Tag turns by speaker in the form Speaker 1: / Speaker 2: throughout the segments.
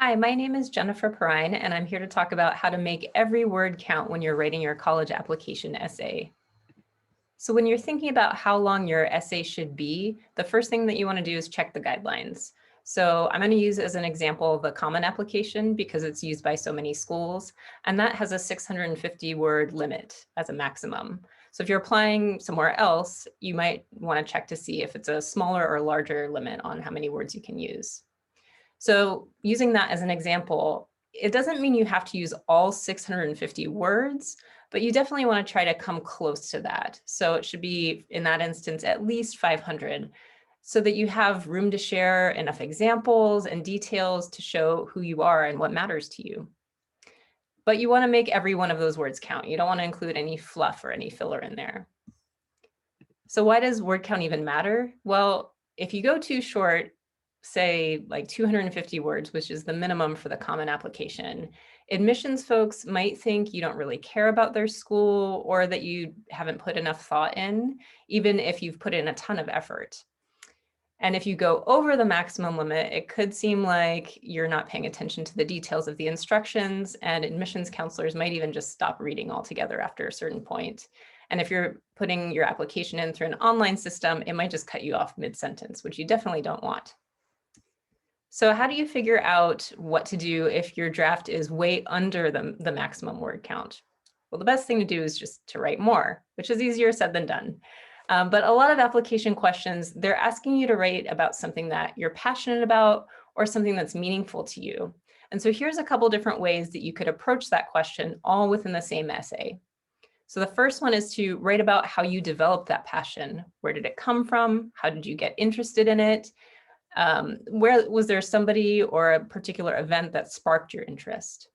Speaker 1: Hi, my name is Jennifer Perrine, and I'm here to talk about how to make every word count when you're writing your college application essay. So when you're thinking about how long your essay should be, the first thing that you want to do is check the guidelines. So I'm going to use as an example the Common Application because it's used by so many schools, and that has a 650 word limit as a maximum. So if you're applying somewhere else, you might want to check to see if it's a smaller or larger limit on how many words you can use. So using that as an example, it doesn't mean you have to use all 650 words, but you definitely want to try to come close to that. So it should be, in that instance, at least 500 so that you have room to share enough examples and details to show who you are and what matters to you. But you want to make every one of those words count. You don't want to include any fluff or any filler in there. So why does word count even matter? Well, if you go too short, say like 250 words, which is the minimum for the Common Application, admissions folks might think you don't really care about their school or that you haven't put enough thought in, even if you've put in a ton of effort. And if you go over the maximum limit, it could seem like you're not paying attention to the details of the instructions, and admissions counselors might even just stop reading altogether after a certain point. And if you're putting your application in through an online system, it might just cut you off mid-sentence, which you definitely don't want. So how do you figure out what to do if your draft is way under the maximum word count? Well, the best thing to do is just to write more, which is easier said than done. But a lot of application questions, they're asking you to write about something that you're passionate about or something that's meaningful to you. And so here's a couple different ways that you could approach that question all within the same essay. So the first one is to write about how you developed that passion. Where did it come from? How did you get interested in it? Where was there somebody or a particular event that sparked your interest?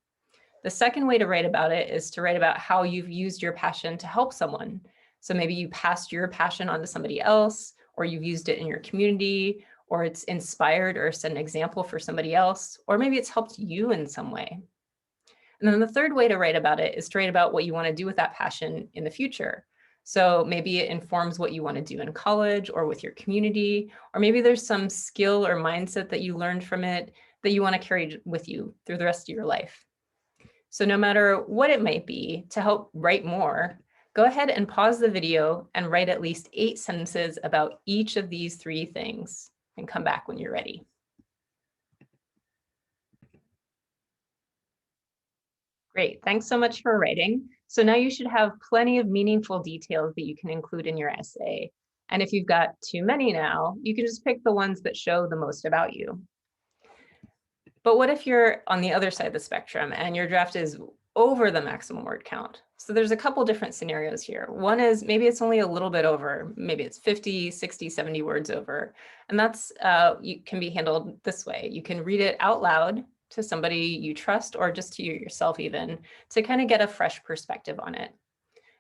Speaker 1: The second way to write about it is to write about how you've used your passion to help someone. So maybe you passed your passion on to somebody else, or you've used it in your community, or it's inspired or set an example for somebody else, or maybe it's helped you in some way. And then the third way to write about it is to write about what you want to do with that passion in the future. So maybe it informs what you want to do in college or with your community, or maybe there's some skill or mindset that you learned from it that you want to carry with you through the rest of your life. So no matter what it might be, to help write more, go ahead and pause the video and write at least 8 sentences about each of these 3 things and come back when you're ready. Great, thanks so much for writing. So now you should have plenty of meaningful details that you can include in your essay. And if you've got too many now, you can just pick the ones that show the most about you. But what if you're on the other side of the spectrum and your draft is over the maximum word count? So there's a couple different scenarios here. One is maybe it's only a little bit over, maybe it's 50, 60, 70 words over. And that's can be handled this way. You can read it out loud to somebody you trust or just to yourself even to kind of get a fresh perspective on it.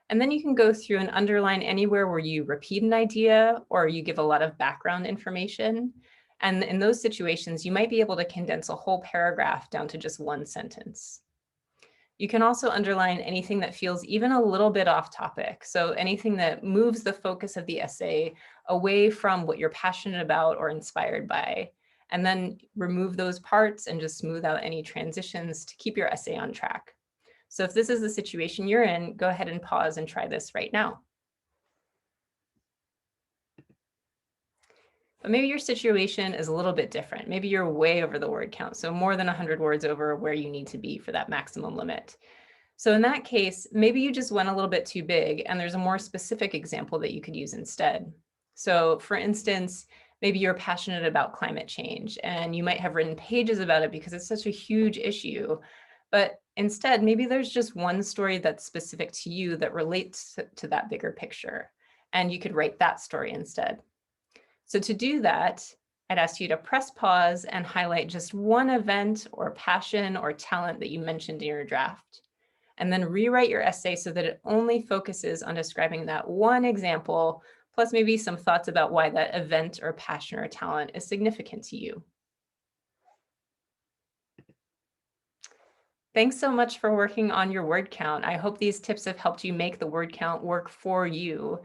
Speaker 1: And then you can go through and underline anywhere where you repeat an idea or you give a lot of background information. And in those situations, you might be able to condense a whole paragraph down to just one sentence. You can also underline anything that feels even a little bit off topic. So anything that moves the focus of the essay away from what you're passionate about or inspired by, and then remove those parts and just smooth out any transitions to keep your essay on track. So if this is the situation you're in, go ahead and pause and try this right now. But maybe your situation is a little bit different. Maybe you're way over the word count, so more than 100 words over where you need to be for that maximum limit. So in that case, maybe you just went a little bit too big and there's a more specific example that you could use instead. So for instance, maybe you're passionate about climate change and you might have written pages about it because it's such a huge issue. But instead, maybe there's just one story that's specific to you that relates to that bigger picture. And you could write that story instead. So to do that, I'd ask you to press pause and highlight just one event or passion or talent that you mentioned in your draft. And then rewrite your essay so that it only focuses on describing that one example, plus maybe some thoughts about why that event or passion or talent is significant to you. Thanks so much for working on your word count. I hope these tips have helped you make the word count work for you.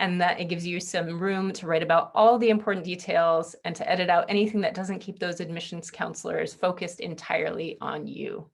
Speaker 1: and that it gives you some room to write about all the important details and to edit out anything that doesn't keep those admissions counselors focused entirely on you.